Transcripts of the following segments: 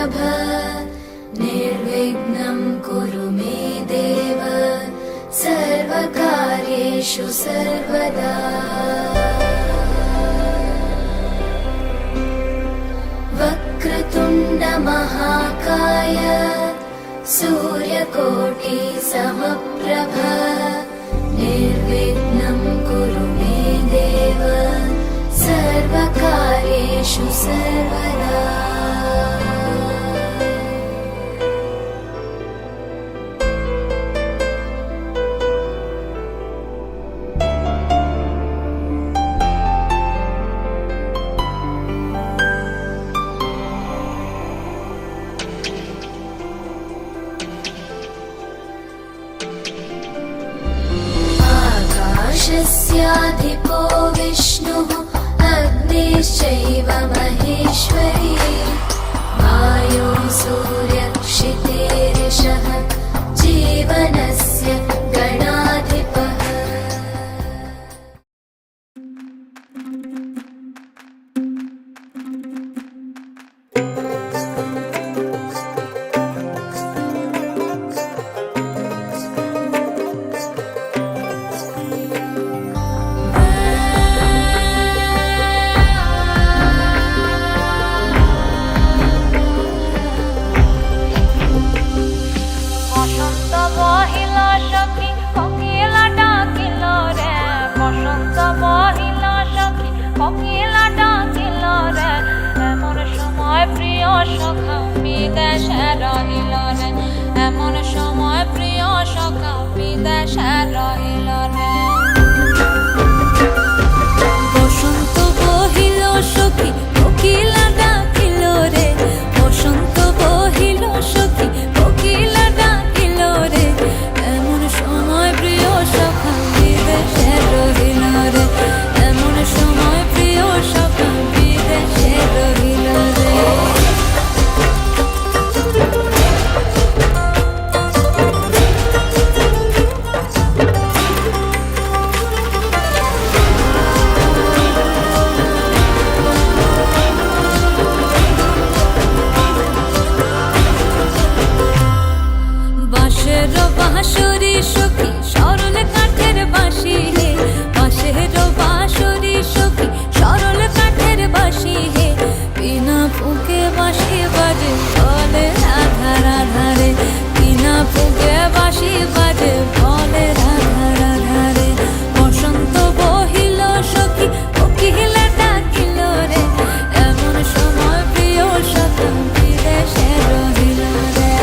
समप्रभ निर्विघ्नं कुरु मे देव सर्वकार्येषु सर्वदा। वक्रतुण्ड महाकाय सूर्यकोटि समप्रभ निर्विघ्नं कुरु मे देव सर्वकार्येषु सर्वदा। आकाशस्याधिपो विष्णुः अग्निश्चैव महेश्वरी वायो सूर्यक्षितेरिषः जीवनस्य गणाधिपः। এমন সময় প্রিয় সখা বিদেশে রহিল রে। বসন্ত বহিল সখী কোকিলা ডাকিল রে, বসন্ত বহিল সখী কোকিলা ডাকিল রে। এমন সময় প্রিয় সখা বিদেশে রহিল রে, এমন সময় প্রিয় সখা বিদেশে রহিল রে। বাঁশরি সখী সরল কাঠের বাঁশি হে, বাঁশের বাঁশরি সখী সরল কাঠের বাঁশি হে। বিনা ফুঁকে বাঁশি বাজে বলে রাধা রাধা রে, বিনা ফুঁকে বাঁশি বাজে বলে রাধা রাধা রে। বসন্ত বহিল সখী কোকিলা ডাকিল রে, এমন সময় প্রিয় সখা বিদেশে রহিল রে।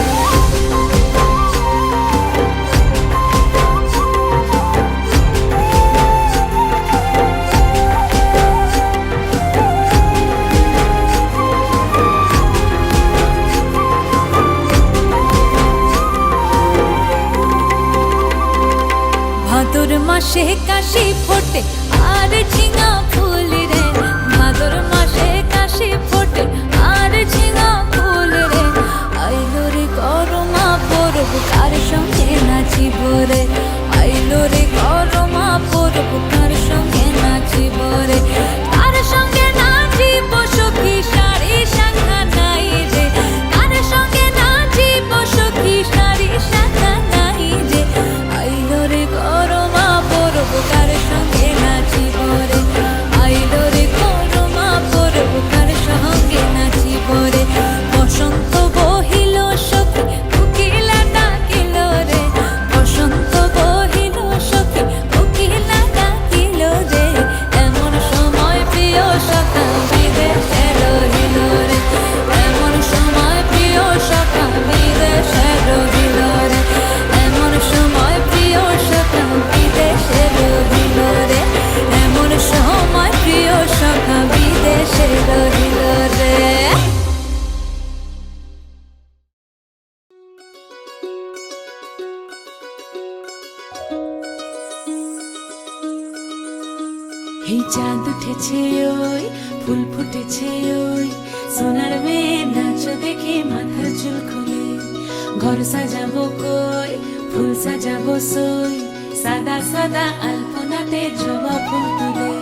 ভাদর মাসে কাশি ফোটে আর ঝিঙা ফুল রে, ভাদর মাসে কাশি ফোটে আর ঝিঙা ফুল রে। আইলো রে করমা পরব কার সঙ্গে নাচিব রে, আইলো রে করমা পরব কার সঙ্গে নাচিব রে। কার সঙ্গে নাচিব সখী শাড়ি শাখা নাই রে, কার সঙ্গে নাচিব সখী শাড়ি শাখা নাই রে। আইলো রে করমা পরব কার সঙ্গে নাচিব রে, আইলো রে করমা পরব কার সঙ্গে নাচিব রে। বসন্ত বহিল সখী কোকিলা ডাকিল রে, বসন্ত বহিল সখী কোকিলা ডাকিল রে। এমন সময় প্রিয় সখা বিদেশে রহিল রে, এমন সময় প্রিয় সখা বিদেশে রহিল রে, এমন সময় প্রিয় সখা বিদেশে রহিল রে, এমন সময় প্রিয় সখা বিদেশে রহিল রে। এই চাঁদ উঠেছে ওই ফুল ফুটেছে ওই, সোনার মেয়ে নাচ দেখে মাথার চুল খুলে। ঘর সাজাবো কই ফুল সাজাবো সই, সাদা সাদা আলপনাতে জবা ফুল তুলে।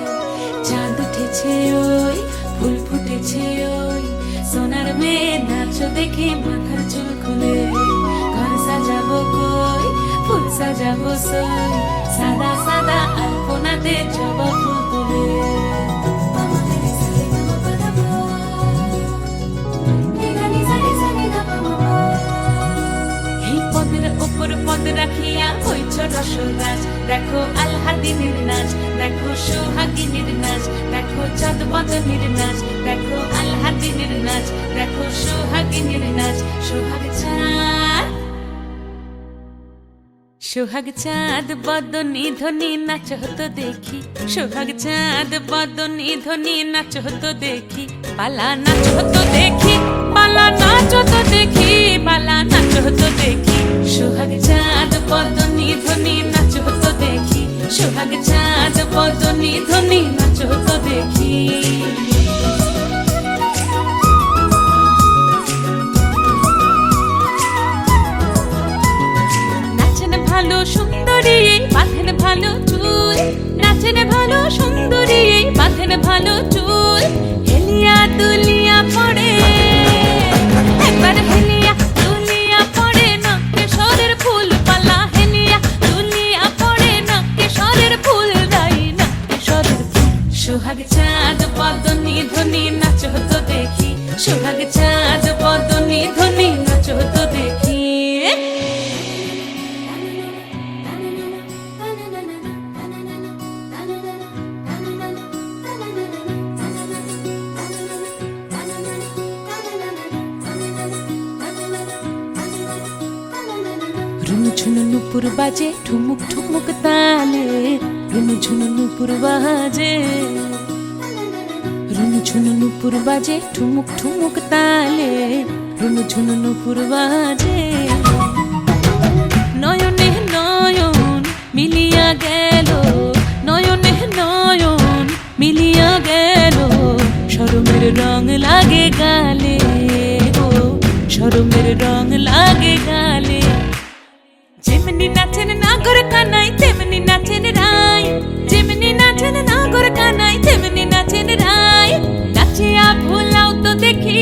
চাঁদ উঠেছে ওই ফুল ফুটেছে ওই, সোনার মেয়ে নাচো দেখে মাথার চুল খুলে ঘর সাজাবো কই ফুল সাজাবো সই সাদা সাদা আলপনাতে জবা ফুল তুলে এই পদের ওপর পদ রাখিয়া হইছ রসরাজ দেখো আলহাদিনের নাচ দেখো সোহাগিনীর নাচ দেখো চাঁদ বদনের নাচ দেখো আলহাদিনের নাচ দেখো সোহাগিনীর নাচ সোহাগ চাঁদ বদনী ধ্বনি নাচ হতো দেখি সোহাগ চাঁদ বদনী ধ্বনি নাচ হতো দেখি পালা নাচ হতো দেখি পালা নাচ হতো দেখি পালা নাচ হতো দেখি সোহাগ চাঁদ বদনী ধ্বনি নাচ হতো দেখি সোহাগ চাঁদ বদনী ধ্বনি নাচ হতো দেখি ভালো সুন্দরী বাঁধেন ভালো চুল নাচেন ভালো সুন্দরী বাঁধেন ভালো চুল হেলিয়া দুলিয়া পড়ে একবার হেলিয়া দুলিয়া পড়ে না কেশরের ফুল পালা হেলিয়া দুলিয়া পড়ে না কেশরের ফুল রাই না কেশরের ফুল সোহাগ চাঁদ বদনী ধ্বনি নাচ হতো দেখি সোহাগ চাঁদ বদনী ধ্বনি নাচ হতো দেখি রুনু ঝুনু নুপুর বাজে ঠুমুক ঠুমুক তালে রুনু ঝুনু নুপুর বাজে রুনু ঝুনু নুপুর বাজে ঠুমুক ঠুমুক তালে রুনু ঝুনু নুপুর বাজে নয়নে নয়ন মিলিয়া গেল নয়নে নয়ন মিলিয়া গেল শরমের রং লাগে গালে ও শরমের রং লাগে গালে যেমনি নাচেন নাগর কানাই তেমনি নাচেন রাই যেমনি নাচেন নাগর কানাই তেমনি নাচেন রাই নাচিয়া ভুলাও তো দেখি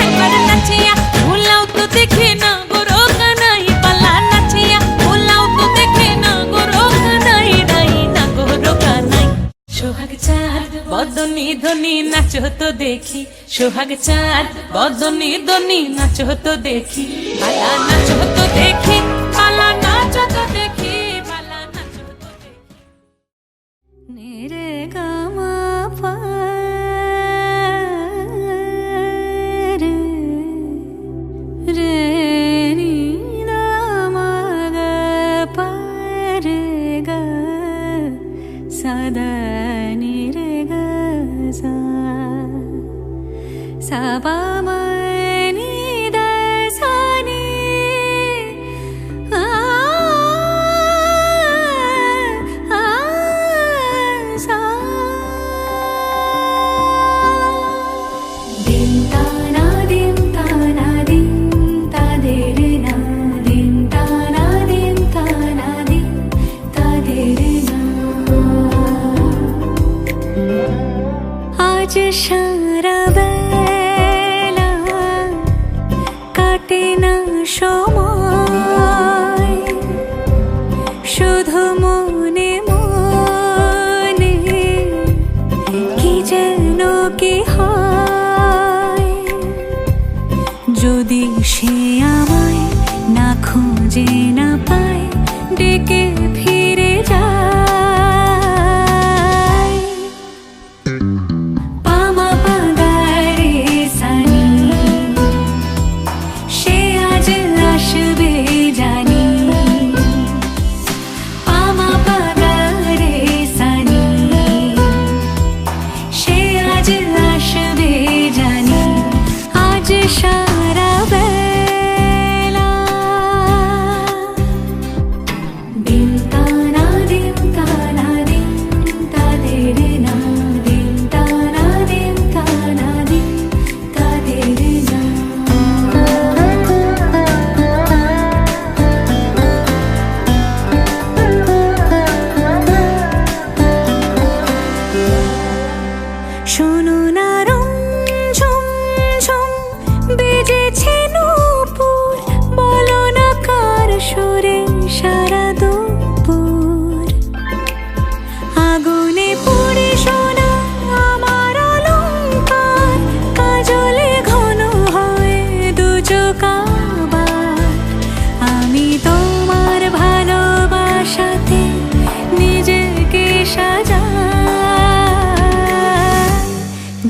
একবার নাচিয়া ভুলাও তো দেখি না গোরো কানাই পালা নাচিয়া ভুলাও তো দেখি না গোরো কানাই রাই না গোরো কানাই সোহাগ চাঁদ বদনী ধ্বনি নাচ হতো দেখি সোহাগ চাঁদ বদনী ধ্বনি নাচ হতো দেখি পালা নাচ হতো দেখি পালা নাচ হতো দেখি পালা নাচ হতো দেখি নিরে গামা পা রে রে নি না মা গা পা রে গা সাদা নি রে গা সা সা পা মা নি দা সা নি সা দিন তা না দিন তা না দিন তা দে রে না দিন তা না দিন তা না দিন তা দে রে না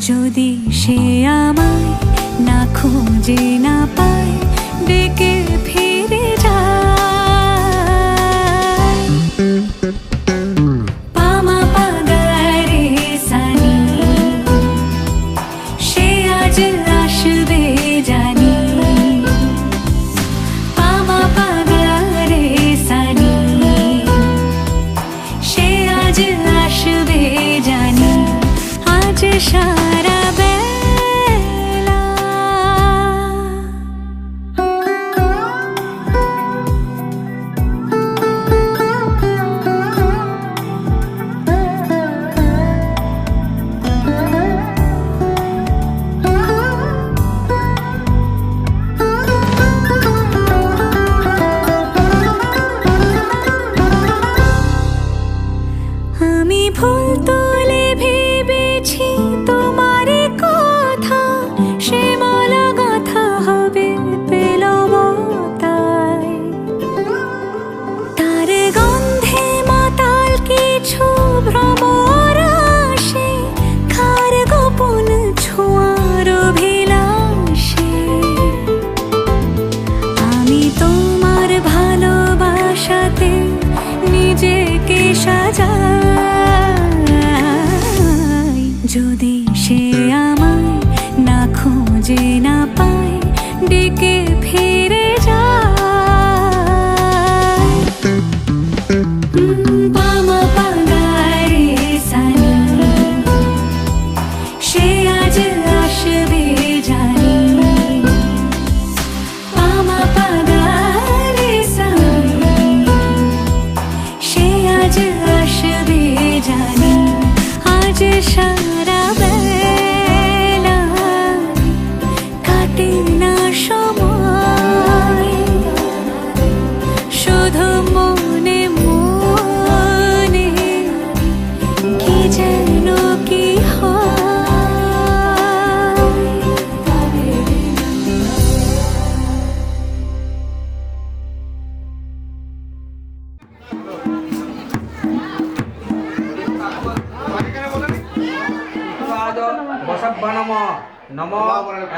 যদি সে আমায় না খুঁজে না পায় ডেকে ফিরে যায় পামা পাগারে সানি সে আজ আসবে জানি পামা পাগারে সানি সে আজ আসবে জানি আজ সারা বেলা আমি ফুল তুলে ভেবেছি তোমার কথা সে মালা গাথা হবে পেলবতায় তার গন্ধে মাতাল কিছু ভ্রমর আসে কার গোপন ছোঁয়ার অভিলাষে আমি তোমার ভালোবাসাতে নিজেকে সাজাই যদি সে আমায় না খুঁজে না পায় ডেকে ফিরে যায় পামা পাগারে সানি সে আজ আসবে জানি পামা পাগারে সানি সে আজ আসবে জানি আজ সারা বেলা কাটে না সময় শুধু মনে মনে কি যেন কি চতুরাজ বসব্বনম নম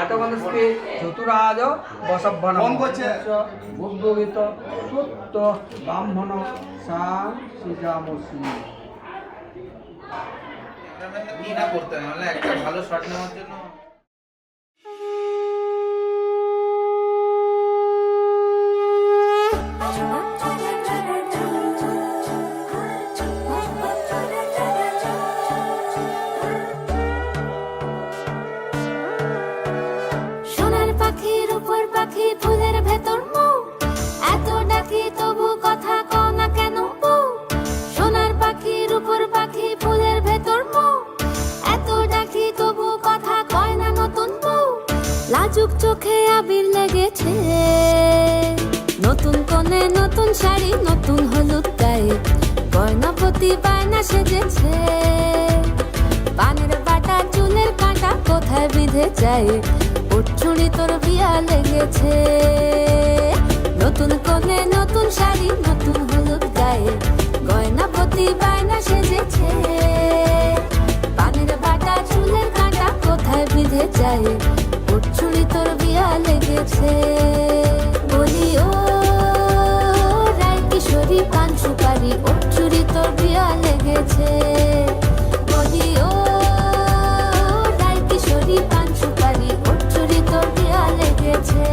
এতগণস্তি চতুরাজ বসব্বনম বুদ্ধগীত সুত্ত ব্রাহ্মণ সা শ্রীজামসি না করতে হবে, নাহলে একটা ভালো শট নেওয়ার জন্য সোনার পাখির উপর পাখি ফুলের ভেতর মৌ এত ডাকি তবু কথা কও না কেন বউ সোনার পাখির উপর পাখি ফুলের ভেতর মৌ এত ডাকি তবু কথা কয় না নতুন বউ লাজুক চোখে আবির লেগেছে নতুন কোণে নতুন শাড়ি নতুন হলুদ গায়ে গয়নাপতি বায়না সেজেছে পানের বাটা চুলের কাঁটা কোথায় বিঁধে যায় উঠছুড়ি তোর বিয়া লেগেছে নতুন কোণে নতুন শাড়ি নতুন হলুদ গায়ে গয়নাপতি বায়না সেজেছে পানের বাটা চুলের কাঁটা কোথায় বিঁধে যায় উঠছুড়ি তোর বিয়া লেগেছে বলি ও রায় কিশোরী পান সুপারি উঠছুড়ি তোর বিয়া লেগেছে বলি ও রায় কিশোরী পান সুপারি উঠছুড়ি তোর বিয়া লেগেছে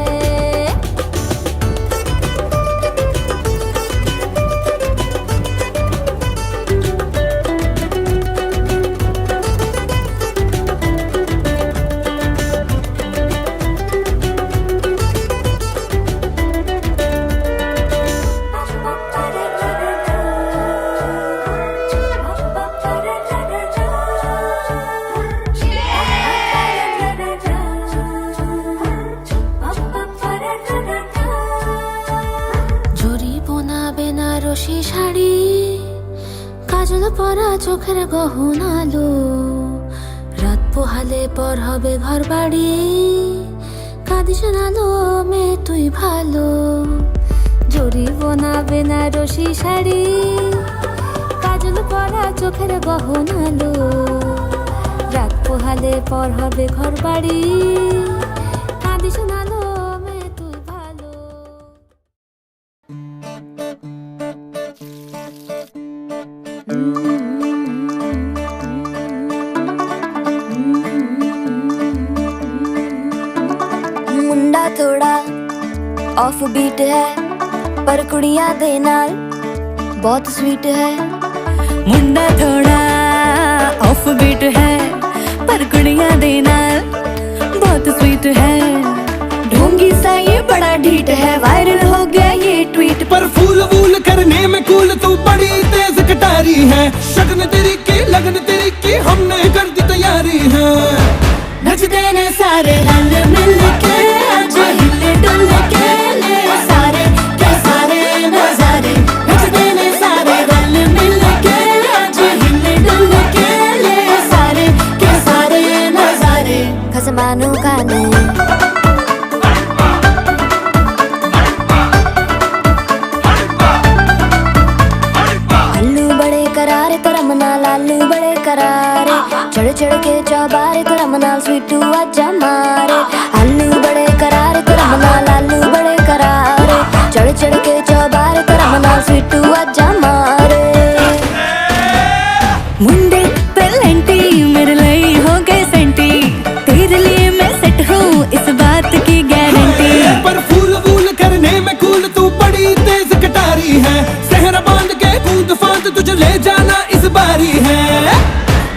বেনারসি শাড়ি কাজল পরা চোখের গহনালো রাত পোহালে পর হবে ঘর বাড়ি কাঁদিস নালো মেয়ে তুই ভালো জড়ি বোনা বেনারসি শাড়ি কাজল পরা চোখের গহনালো রাত পোহালে পর হবে ঘর বাড়ি কাঁদি শোনালো মে তুই ভালো मुंडा थोड़ा ऑफ बीट है पर कुड़ियां दे नाल बहुत स्वीट है। मुंडा थोड़ा ऑफ बीट है पर कुड़ियां दे नाल बहुत स्वीट है। ढोंगी सा ये बड़ा ढीठ है, वायरल हो गया ये ट्वीट पर फूल वूल करने में कूल तू बड़ी तेज कटारी है। शगन तेरी की लगन तेरी की हमने कर दी तैयारी है। नचते ने सारे रल मिल के आज हिले डुल के ले सारे के सारे नजारे। नचते ने सारे रल मिल के आज हिले डुल के ले सारे के सारे नजारे। खसमानू खाने लालू बड़े करारे चढ़ चढ़ के चौबारे तो रमना स्वीटू आजा मारे। आलू बड़े करारे तो रमना लालू बड़े करारे चढ़ चढ़ के चौबारे तो रमना स्वीटू आजा मारे। मुंडे पेलेंटी मेरे लिए हो गए सेंटी, तेरे लिए मैं सेट हूँ इस बात की गारंटी। पर फूल वूल करने में कूल तू बड़ी तेज कटारी है। सहरा बांध के कूद फांद तुझे ले जाना इस बारी है।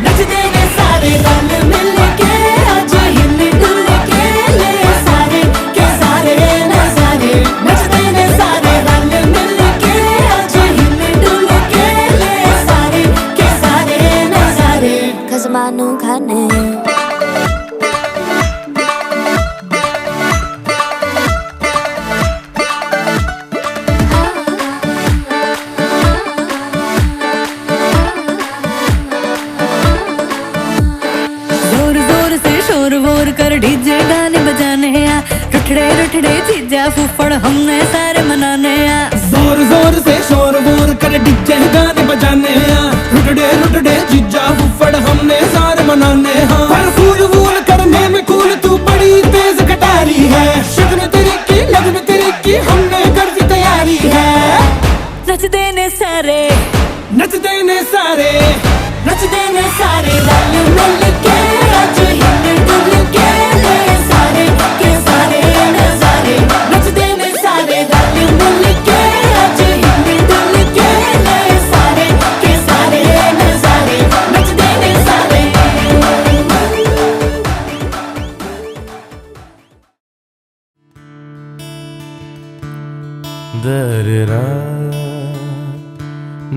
नचते ने सारे रल मिल के आज हिले डुल के ले सारे के सारे नजारे। नचते ने सारे रल मिल के आज हिले डुल के ले सारे के सारे नजारे। खसमानू खाने कर डीजे गाने बजाने आ, रुठड़े रुठड़े चीजा फूफड़ हमने सारे मनाने आ। जोर जोर से शोर वोर कर डीजे गाने बजाने आ, रुटड़े रुटड़े जीजा फुफड़ हमने सारे मनाने हाँ। पर फूल वूल करने में कूल तू बड़ी तेज कटारी है। शगन तेरी की लगन तेरी की हमने कर दी तैयारी है। नचते ने सारे नचते ने सारे नचते ने सारे रल मिल के आज हिले डुल के ले सारे के सारे नजारे। नचते ने सारे रल मिल के आज हिले डुल के ले सारे के सारे नजारे। नचते ने सारे दरेरा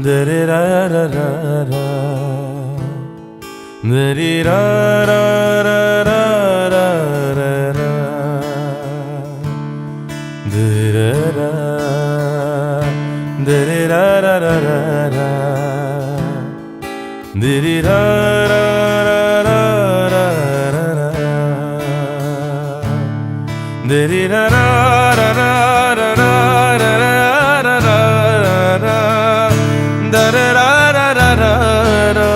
दरेरा रा रा रा दरेरा रा रा रा रा रा रा दरेरा दरेरा रा रा रा रा दरेरा रा रा रा रा रा रा दरेरा रा रा रा रा रा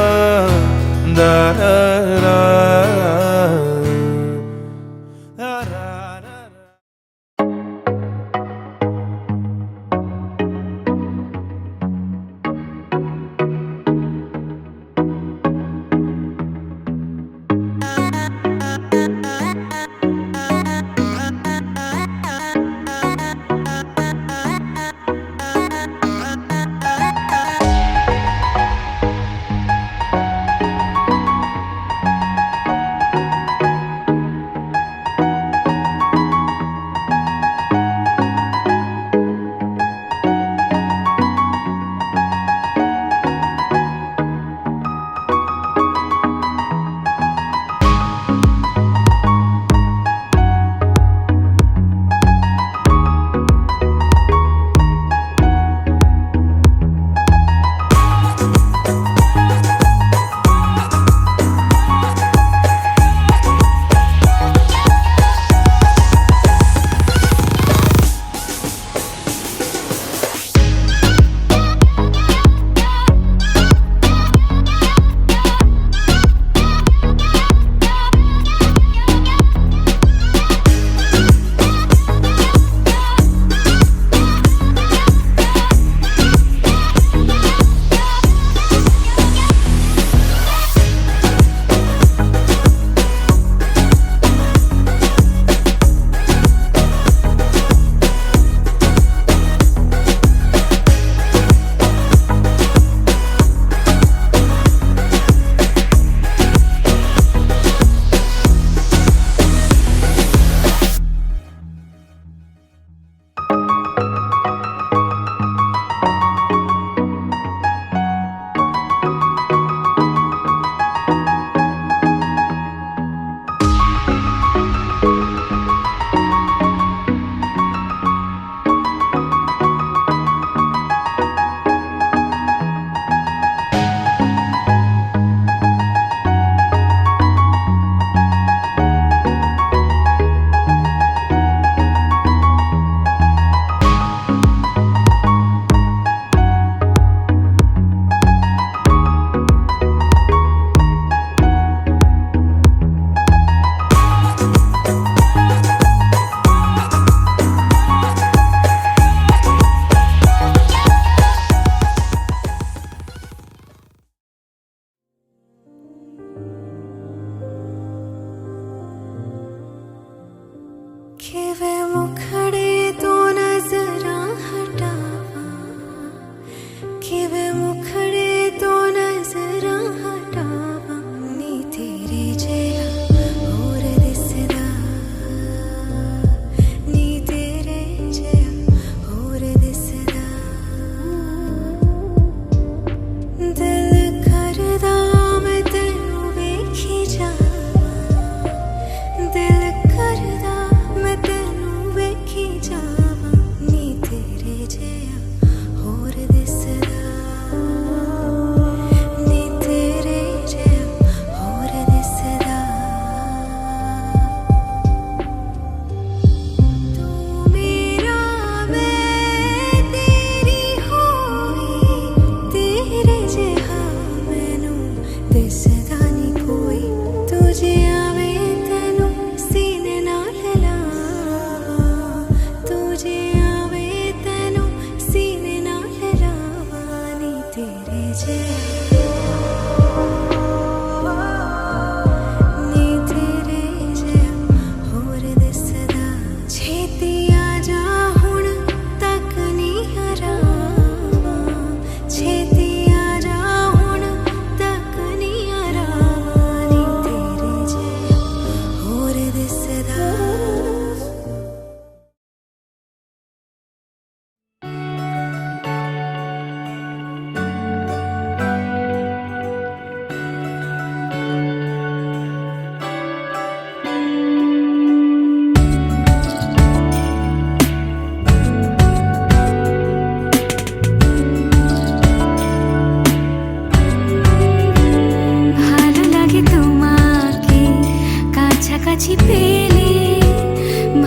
কাছাকাছি পেলে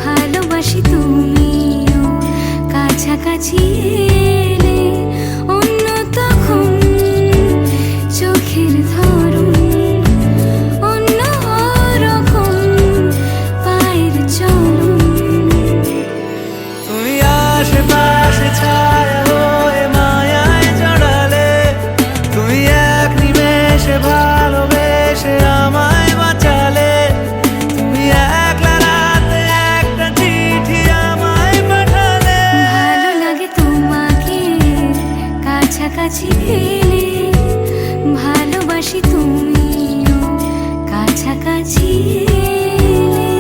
ভালোবাসি তুমিও কাছাকাছি এলে অন্য তখন চোখের ধরন অন্য রকম পায়ের চলন তুমি আশেপাশে ছায়া হয়ে মায়ায় জড়ালে তুমি এক নিমেষে ভালোবেসে আমায় বাঁচালে তুমি একলা রাতে একটা চিঠি আমায় পাঠালে ভালো লাগে তোমাকে কাছাকাছি পেলে ভালোবাসি তুমিও কাছাকাছি এলে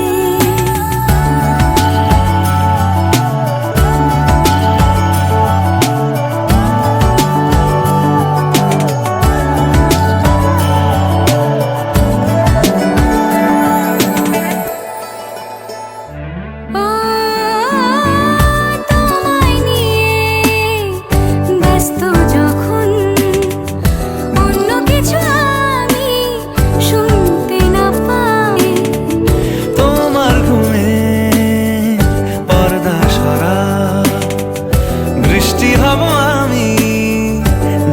ও তোমায় নিয়ে ব্যস্ত যখন অন্য কিছু আমি শুনতে না পাই তোমার ঘুমে পর্দা সরা বৃষ্টি হব আমি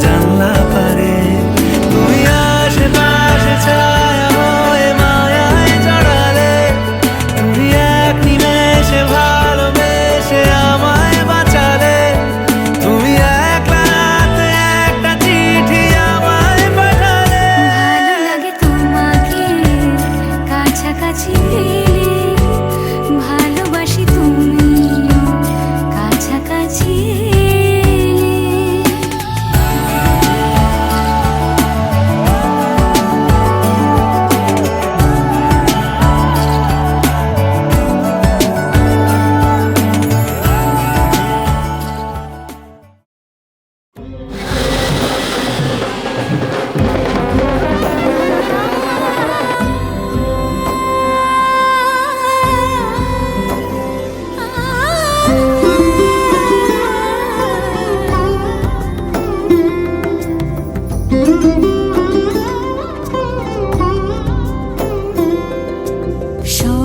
জানলা পারে তুমি আশেপাশে ছায়া হয়ে মায়ায় জড়ালে তুমি এক নিমেষে ভালোবেসে আমায় বাঁচালে তুমি একলা রাতে একটা চিঠি আমায় পাঠালে ভালো লাগে তোমাকে কাছাকাছি পেলে ভালোবাসি তুমিও কাছাকাছি এলে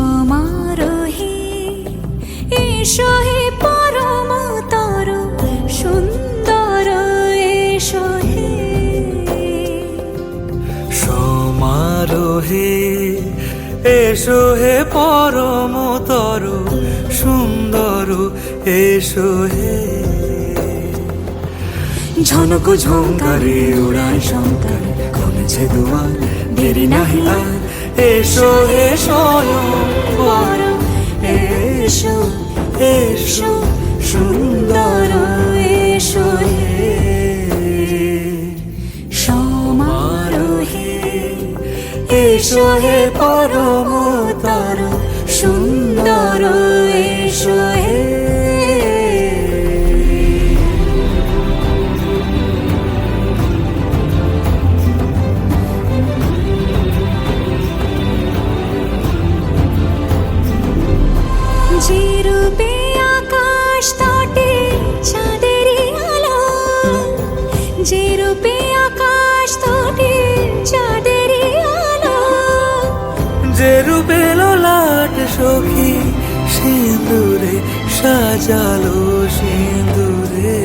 সমারোহে এসো হে পরমতর সুন্দর এসো হে সমারোহে এসো হে পরমতর সুন্দর এসো হে ঝনক ঝঙ্কারে উড়ায় শঙ্কার খুলেছে দুয়ার দেরি নাহি আর এসো হে স্বয়ংবর এসো এসো সুন্দর এসো হে সমারোহে এসো হে পরমতর সুন্দর এসো হে যে রূপে আকাশ তটে চাঁদেরই আলো যে রূপে আকাশ তটে চাঁদেরই আলো যে রূপে লোলাট সখী সিঁদুরে সাজালো সিঁদুরে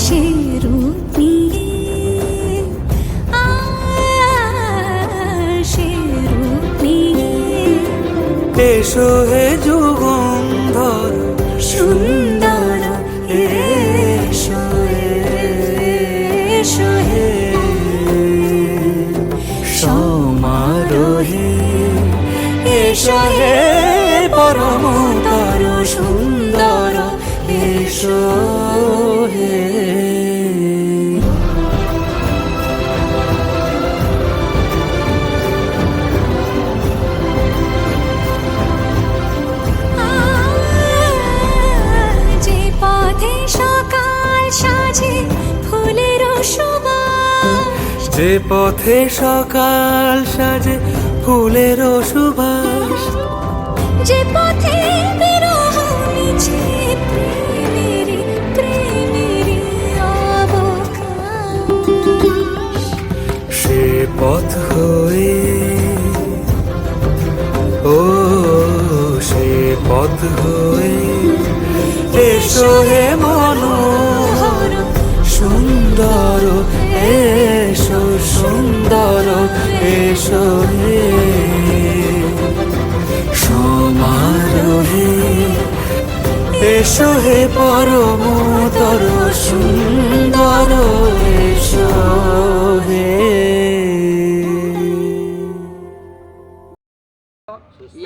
সে রূপ নিয়ে সে রূপ নিয়ে এসো হে যুগন্ধর সুন্দর এসো হে যে পথে সকাল সাজে ফুলের সুবাস, যে পথে বিরহ মিছে প্রেমেরই প্রেমেরই অবকাশ, সে পথ হয়ে ও সে পথ হয়ে এসো হে মনোহর সুন্দর, এসো সুন্দর, এসো হে সমারোহে, এসো হে পরমতর সুন্দর, এসো হে।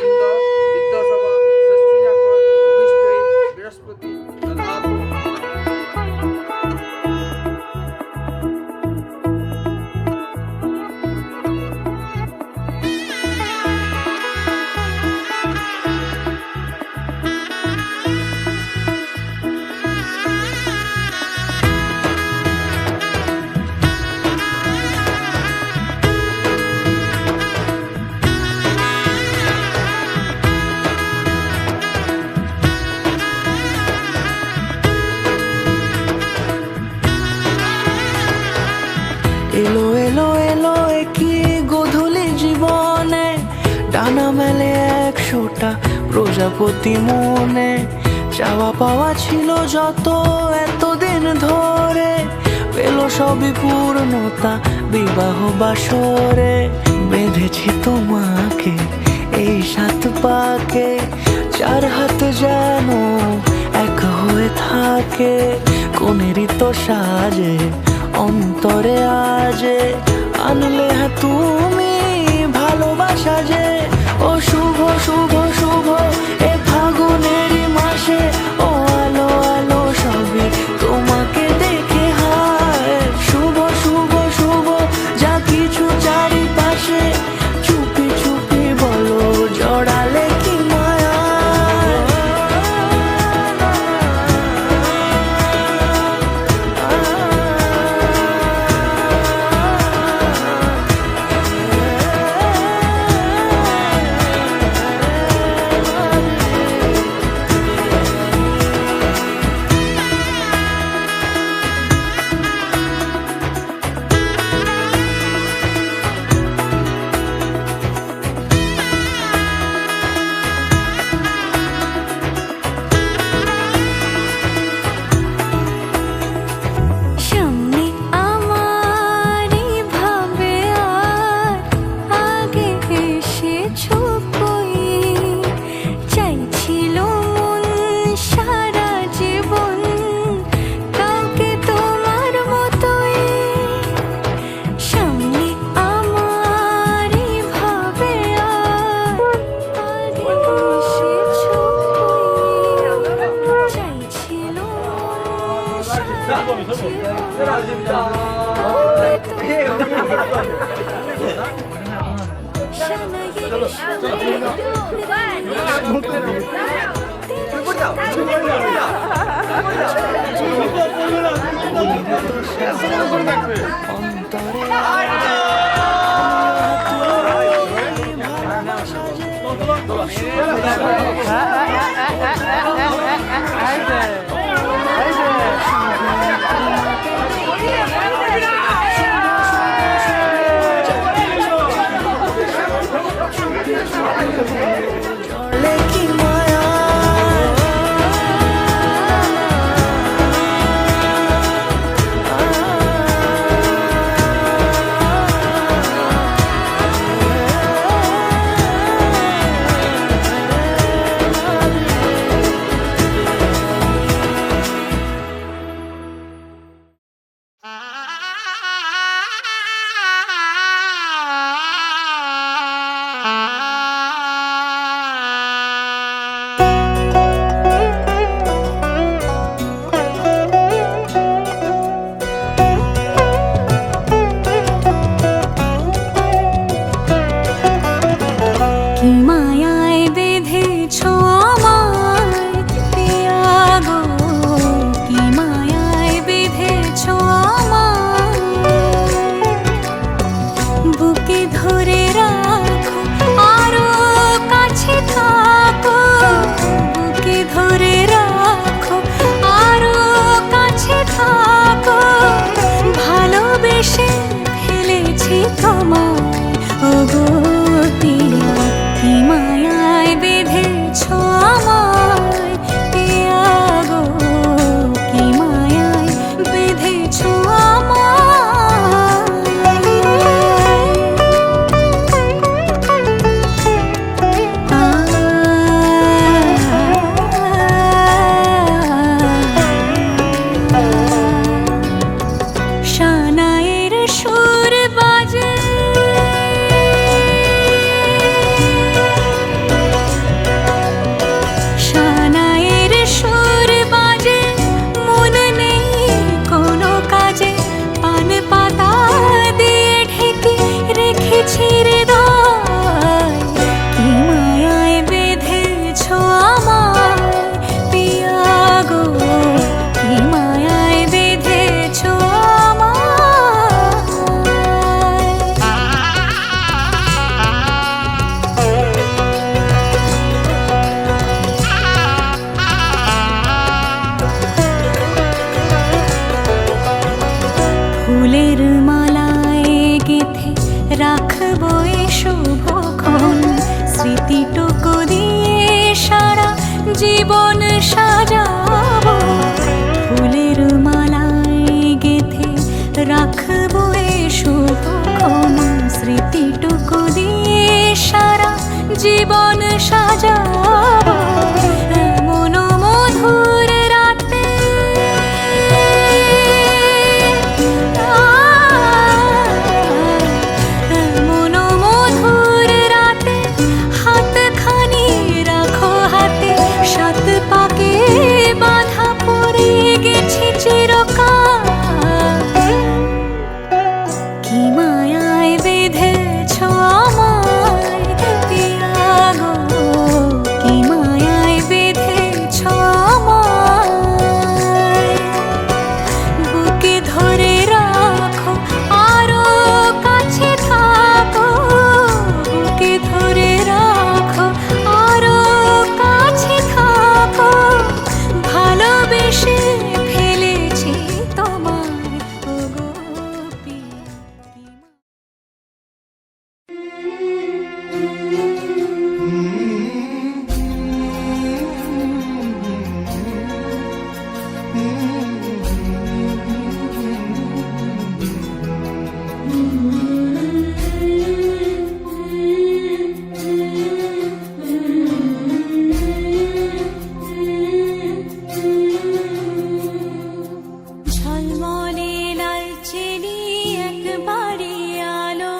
ইন্দ্র বিদ্যাসভা ষষ্ঠী নক্ষর ভূমিষ্ঠে বৃহস্পতি দধাতু। এলো এলো এলো কি গোধূলি জীবনে, ডানা মেলে 100টা প্রজাপতি মনে, চাওয়া পাওয়া ছিল যত এতদিন ধরে, পেল সবই পূর্ণতা বিবাহ বাসরে। বেঁধেছি তোমাকে এই 7 পাকে, 4 হাত যেন এক হয়ে থাকে, কোনেরই তো সাজে অন্তরে আজে, আনলে হ্যাঁ তুমি ভালোবাসা যে। ও শুভ শুভ শুভ এ ফাগুনেরই মাসে, ও আলো আলো সবই তোমাকে দেখে হায়, শুভ শুভ শুভ যা কিছু চারিপাশে, চুপি চুপি বলো জড়ালে কি মায়া। সামনে আমারই ভাবে আর আগে এসেছো কই, চাইছিল মন সারা জীবন কাউকে তোমার মতোই। সামনে আমারই ভাবে আর আগে এসেছো কই, চাইছিল মন সারা জীবন জীবন সাজাবো এমন মধুর রাতে। এমন মধুর রাতে হাতখানি রাখো হাতে, সাত পাকে বাঁধা পড়ে গেছি চিরকাল। কি মায়ায় বেঁধেছ আমায় পিয়া গো, কি মায়ায় বেঁধেছ আমায়। বুকে ধরে রাখো আরো কাছে থাকো, বুকে ধরে রাখো আরো কাছে থাকো। ভালোবেসে ফেলেছি তোমায় ওগো পিয়া। ঝলমলে লালচেলি একবারে আলো,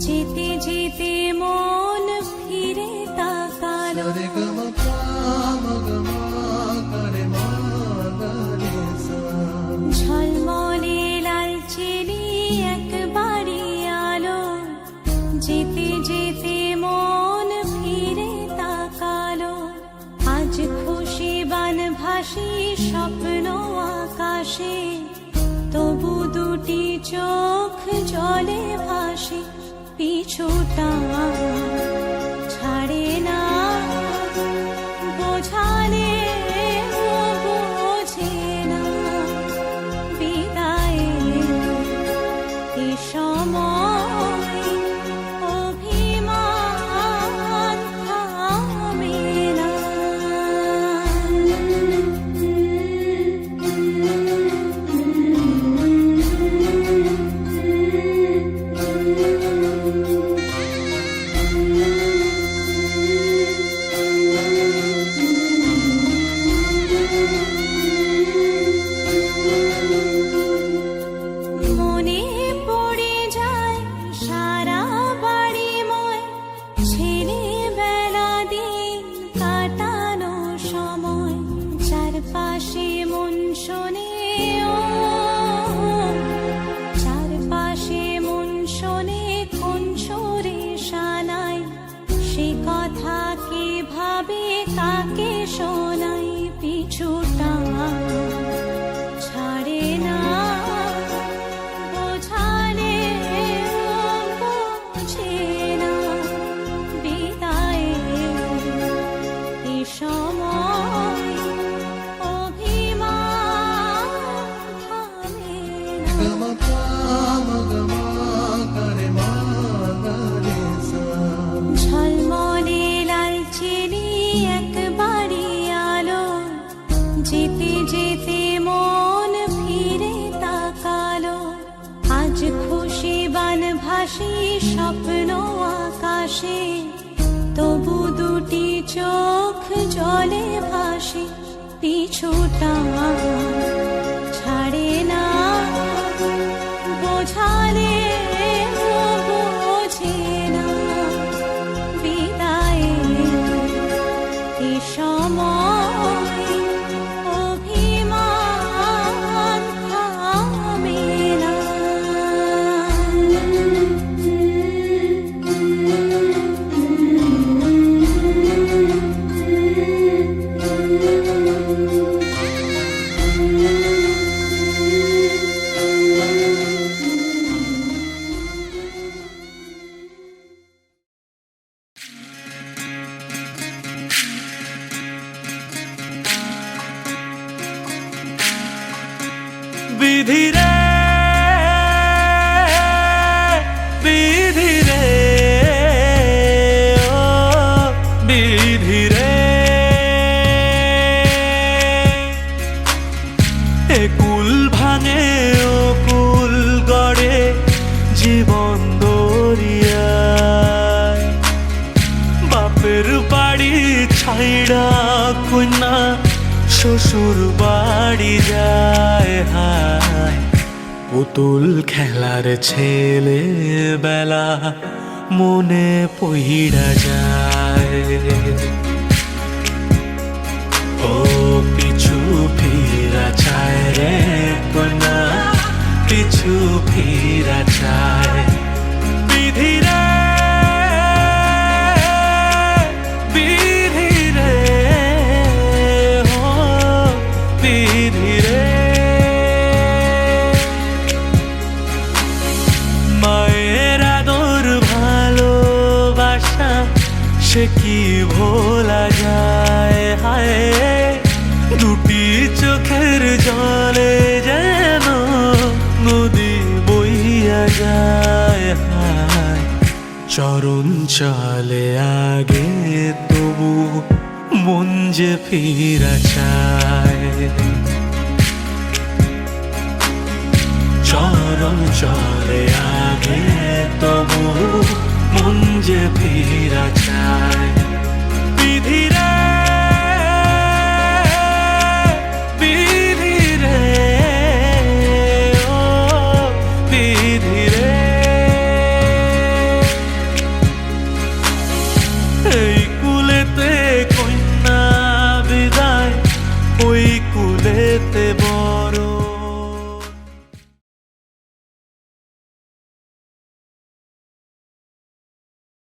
যেতে যেতে মন ফিরে তাকালো। ঝলমলে লালচেলি একবারে আলো, যেতে যেতে মন ফিরে তাকালো। আজ খুশি বানভাসি স্বপ্ন আকাশে, তবু দুটি চোখ জলে ভাসে। পিছুটা ছাড়ে না, বোঝালে বোঝে না। বিদায়ের এ সময় অভিমান থামে না। মনে পড়ে যায় সারা বাড়িময় ছেলেবেলা দিন কাটানো সময়। চারপাশে মন শোনে ও, চারপাশে মন শোনে কোন সুরে শানাই। সে কথা কে ভাবে কাকে শোনাই। পিছুটা ছাড়ে না, বোঝালে বোঝে না। বিদায়ের এ সময় অভিমান থামে না। ঝলমলে লালচেলি একবারে আলো, যেতে যেতে মন ফিরে তাকালো। আজ খুশি বানভাসি স্বপ্ন আকাশে, তবু দুটি চোখ জলে ভাসে। পিছুটা ছাড়ে না, বোঝালে বোঝে না। বিদায়ের এ সময় অভিমান থামে না। বিধি রে, বিধি রে, ও বিধি রে। এ কুল ভাঙে ও কুল গড়ে জীবন দরিয়ায়। শ্বশুর বাড়ি যায় হায় পুতুল খেলার ছেলে বেলা মনে পইড়া যায় ও পিছু ফিরা চায় রে কোনা পিছু ফিরা চায় বিধি রে বিধি রে ও বিধি রে মায়ের আদর ভালোবাসা সে কি ভোলা যায় হায় দুটি চোখের জলে যেন নদী বইয়া যায় হায় চরণ চলে আগে তবু মন যে ফিরা চায় চরণ চলে আগে তবু মন যে ফিরা চায়